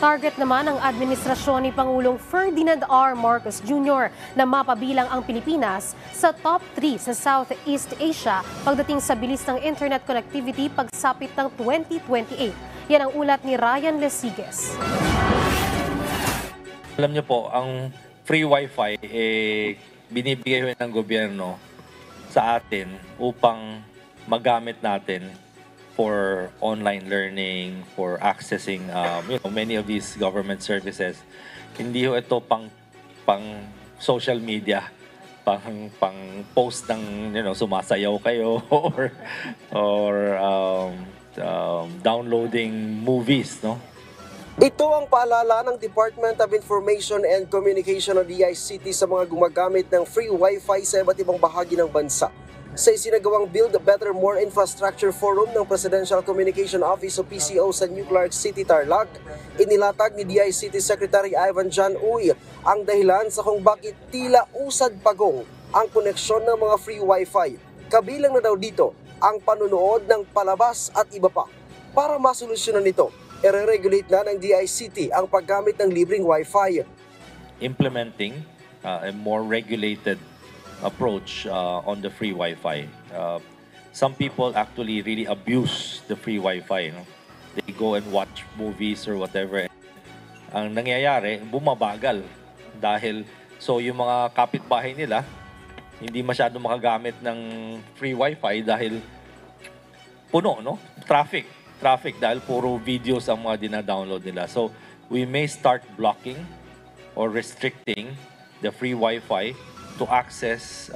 Target naman ng administrasyon ni Pangulong Ferdinand R. Marcos Jr. na mapabilang ang Pilipinas sa top 3 sa Southeast Asia pagdating sa bilis ng internet connectivity pagsapit ng 2028. Yan ang ulat ni Ryan Lesiges. Alam niyo po, ang free wifi binibigay ng gobyerno sa atin upang magamit natin for online learning, for accessing many of these government services. Hindi ho ito pang social media, pang post ng sumasayaw kayo or downloading movies, no? Ito ang paalala ng Department of Information and Communication o DICT sa mga gumagamit ng free wifi sa iba't ibang bahagi ng bansa. Sa isinagawang Build a Better More Infrastructure Forum ng Presidential Communication Office o PCO sa New Clark City, Tarlac, inilatag ni DICT Secretary Ivan John Uy ang dahilan sa kung bakit tila usad pagong ang koneksyon ng mga free wifi. Kabilang na daw dito ang panunood ng palabas at iba pa. Para masolusyonan ito, i-regulate na ng DICT ang paggamit ng libreng wifi. Implementing a more regulated approach on the free Wi-Fi. Some people actually really abuse the free Wi-Fi. No? They go and watch movies or whatever. Ang nangyayari, bumabagal. Dahil, yung mga kapitbahay nila, hindi masyado makagamit ng free Wi-Fi dahil puno, no? Traffic dahil puro videos ang mga dina-download nila. So, we may start blocking or restricting the free Wi-Fi to access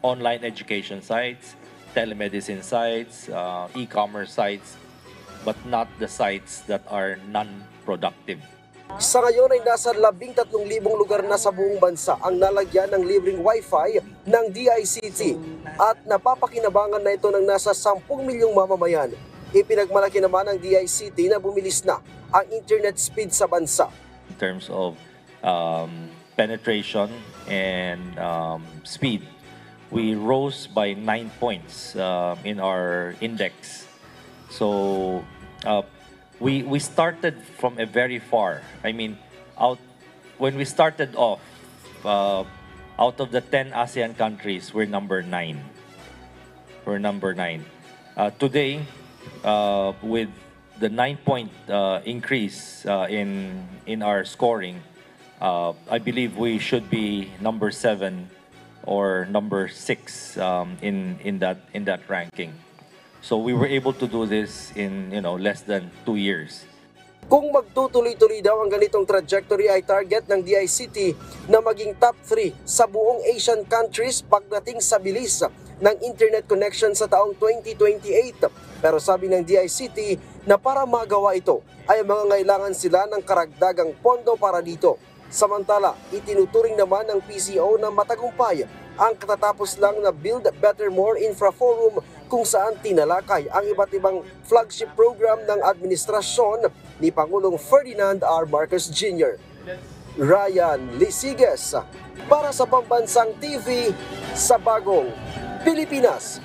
online education sites, telemedicine sites, e-commerce sites, but not the sites that are non-productive. Sa ngayon ay nasa 13,000 lugar na sa buong bansa ang nalagyan ng libreng wifi ng DICT at napapakinabangan na ito ng nasa 10 milyong mamamayan. Ipinagmalaki naman ng DICT na bumilis na ang internet speed sa bansa. In terms of penetration and speed, we rose by 9 points in our index. So we started from a very far. I mean, when we started off, out of the 10 ASEAN countries, we're number 9. Today, with the 9-point increase in our scoring, I believe we should be number 7 or number 6 in that ranking. So we were able to do this in less than 2 years. Kung magtutuloy-tuloy daw ang ganitong trajectory ay target ng DICT na maging top 3 sa buong Asian countries pagdating sa bilis ng internet connection sa taong 2028. Pero sabi ng DICT na para magawa ito ay mangangailangan sila ng karagdagang pondo para dito. Samantala, itinuturing naman ng PCO na matagumpay ang katatapos lang na Build Better More Infra Forum kung saan tinalakay ang iba't ibang flagship program ng administrasyon ni Pangulong Ferdinand R. Marcos Jr. Ryan Lesiges para sa Pambansang TV sa Bagong Pilipinas.